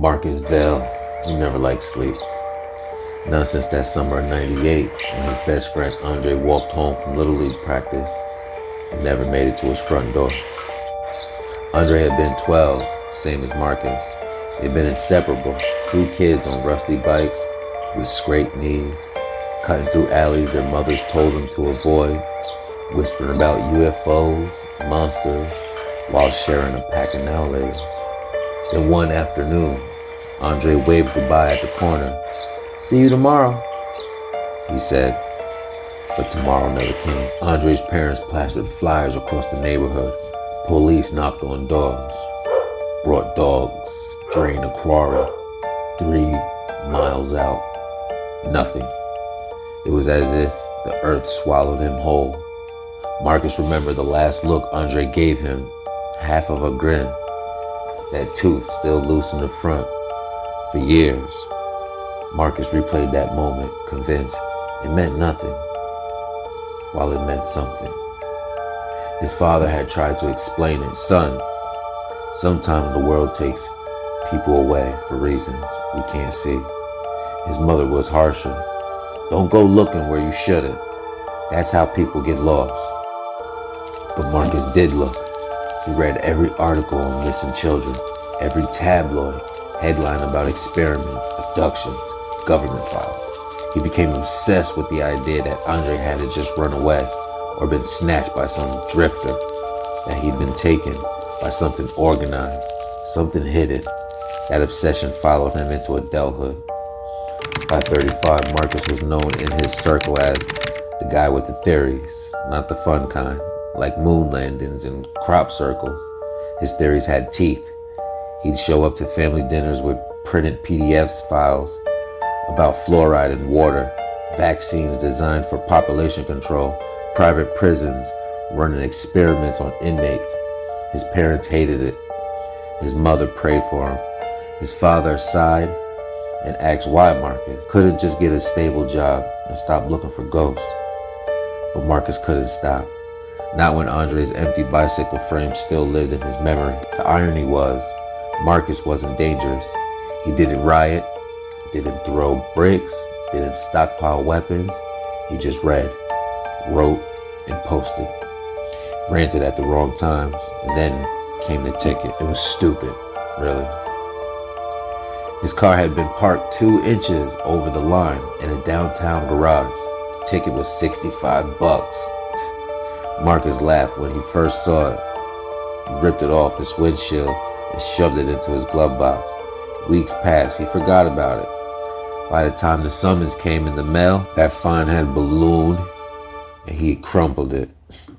Marcus Vale, he never liked sleep. Not since that summer of '98 when his best friend Andre walked home from Little League practice and never made it to his front door. Andre had been 12, same as Marcus. They'd been inseparable, two kids on rusty bikes with scraped knees, cutting through alleys their mothers told them to avoid, whispering about UFOs, monsters, while sharing a pack of now laters. Then one afternoon, Andre waved goodbye at the corner. "See you tomorrow," he said, but tomorrow never came. Andre's parents plastered flyers across the neighborhood. Police knocked on doors, brought dogs, drained a quarry, 3 miles out. Nothing. It was as if the earth swallowed him whole. Marcus remembered the last look Andre gave him, half of a grin, that tooth still loose in the front. For years, Marcus replayed that moment, convinced it meant nothing, while it meant something. His father had tried to explain it. "Son, sometimes the world takes people away for reasons we can't see." His mother was harsher. "Don't go looking where you shouldn't. That's how people get lost." But Marcus did look. He read every article on missing children, every tabloid headline about experiments, abductions, government files. He became obsessed with the idea that Andre hadn't just run away or been snatched by some drifter, that he'd been taken by something organized, something hidden. That obsession followed him into adulthood. By 35, Marcus was known in his circle as the guy with the theories, not the fun kind, like moon landings and crop circles. His theories had teeth. He'd show up to family dinners with printed PDFs files about fluoride in water, vaccines designed for population control, private prisons running experiments on inmates. His parents hated it. His mother prayed for him. His father sighed and asked why Marcus couldn't just get a stable job and stop looking for ghosts. But Marcus couldn't stop. Not when Andre's empty bicycle frame still lived in his memory. The irony was, Marcus wasn't dangerous. He didn't riot, didn't throw bricks, didn't stockpile weapons. He just read, wrote, and posted. Ranted at the wrong times, and then came the ticket. It was stupid, really. His car had been parked 2 inches over the line in a downtown garage. The ticket was $65. Marcus laughed when he first saw it. He ripped it off his windshield and shoved it into his glove box. Weeks passed, he forgot about it. By the time the summons came in the mail, that fine had ballooned and he had crumpled it.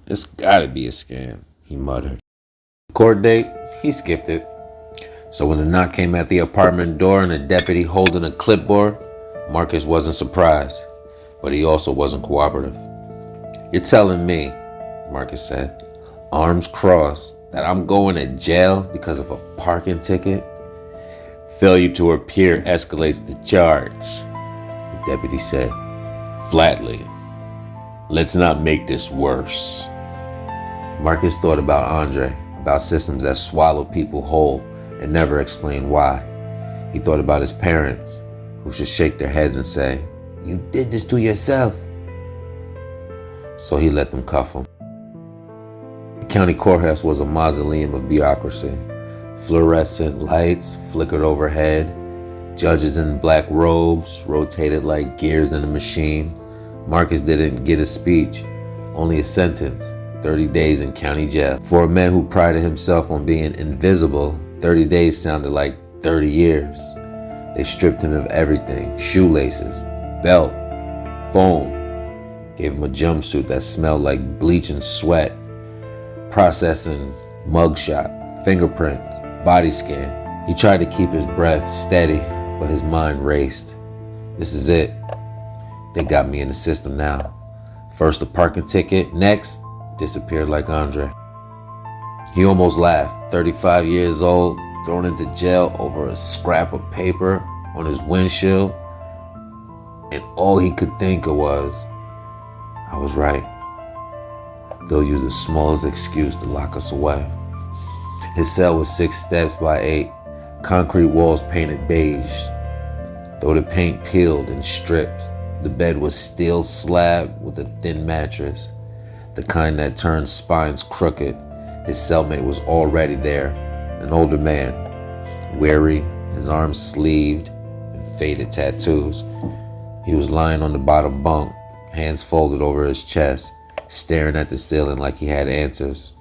"It's gotta be a scam," he muttered. Court date, he skipped it. So when the knock came at the apartment door and a deputy holding a clipboard, Marcus wasn't surprised, but he also wasn't cooperative. "You're telling me," Marcus said, arms crossed, "that I'm going to jail because of a parking ticket?" "Failure to appear escalates the charge," the deputy said, flatly. "Let's not make this worse." Marcus thought about Andre, about systems that swallow people whole and never explain why. He thought about his parents, who should shake their heads and say, "You did this to yourself." So he let them cuff him. The county courthouse was a mausoleum of bureaucracy. Fluorescent lights flickered overhead. Judges in black robes rotated like gears in a machine. Marcus didn't get a speech, only a sentence: 30 days in county jail. For a man who prided himself on being invisible, 30 days sounded like 30 years. They stripped him of everything: shoelaces, belt, phone. Gave him a jumpsuit that smelled like bleach and sweat. Processing mugshot, fingerprints, body scan. He tried to keep his breath steady, but his mind raced. This is it. They got me in the system now. First a parking ticket, next disappeared like Andre. He almost laughed. 35 years old, thrown into jail over a scrap of paper on his windshield. And all he could think of was, I was right. They'll use the smallest excuse to lock us away. His cell was 6 steps by 8, Concrete walls painted beige. Though the paint peeled in strips, the bed was steel slab with a thin mattress, the kind that turns spines crooked. His cellmate was already there, an older man, weary, his arms sleeved and faded tattoos. He was lying on the bottom bunk, hands folded over his chest, staring at the ceiling like he had answers.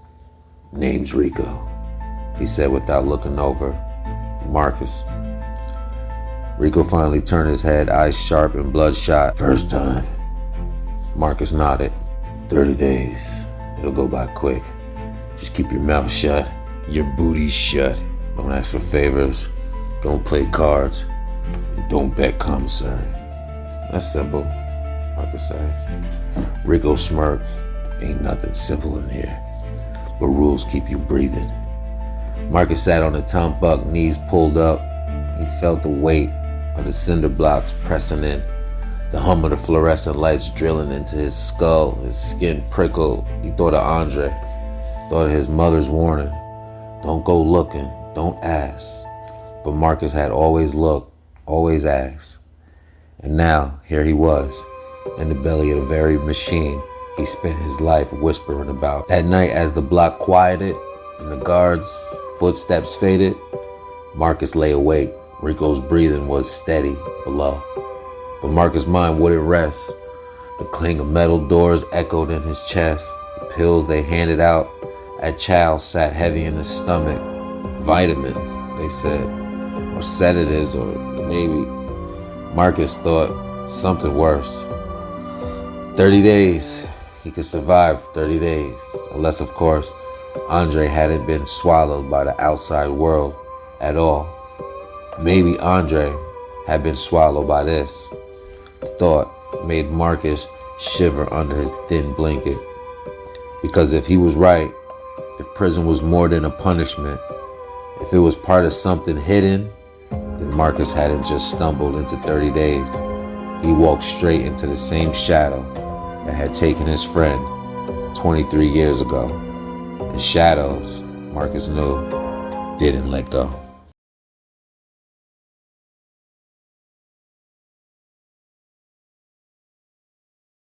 "Name's Rico," he said without looking over. "Marcus." Rico finally turned his head, eyes sharp and bloodshot. "First time." Marcus nodded. 30 days. It'll go by quick. Just keep your mouth shut. Your booty's shut. Don't ask for favors. Don't play cards. And don't bet commissary. That's simple, Marcus says. Rico smirked. "Ain't nothing simple in here. But rules keep you breathing." Marcus sat on the tump buck, knees pulled up. He felt the weight of the cinder blocks pressing in, the hum of the fluorescent lights drilling into his skull. His skin prickled. He thought of Andre, thought of his mother's warning. Don't go looking, don't ask. But Marcus had always looked, always asked. And now, here he was, in the belly of the very machine he spent his life whispering about. That night, as the block quieted and the guards' footsteps faded, Marcus lay awake. Rico's breathing was steady below. But Marcus' mind wouldn't rest. The clang of metal doors echoed in his chest. The pills they handed out at chow sat heavy in his stomach. Vitamins, they said, or sedatives, or maybe, Marcus thought, something worse. 30 days. He could survive 30 days. Unless, of course, Andre hadn't been swallowed by the outside world at all. Maybe Andre had been swallowed by this. The thought made Marcus shiver under his thin blanket. Because if he was right, if prison was more than a punishment, if it was part of something hidden, then Marcus hadn't just stumbled into 30 days. He walked straight into the same shadow that had taken his friend 23 years ago. And shadows, Marcus knew, didn't let go.